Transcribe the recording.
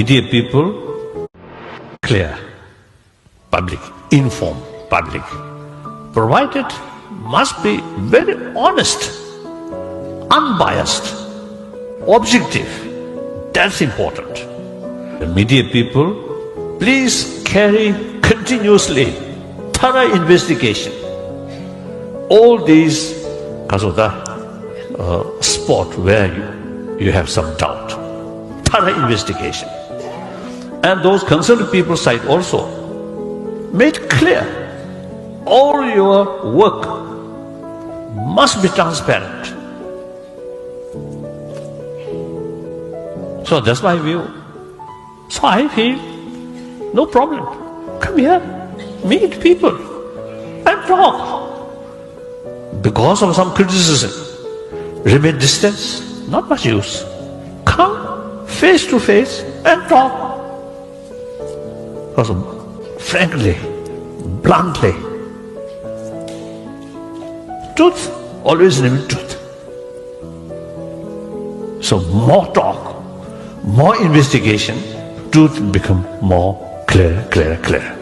Media people, clear, public, informed public, provided must be very honest, unbiased, objective. That's important. The media people, please carry continuously thorough investigation. All these, because of the spot where you have some doubt, thorough investigation. And those concerned people side also made clear all your work must be transparent. So that's my view. So I feel no problem. Come here, meet people and talk. Because of some criticism, remain distance, not much use. Come face to face and talk. Because frankly, bluntly, truth always remains truth. So more talk, more investigation, truth become more clear.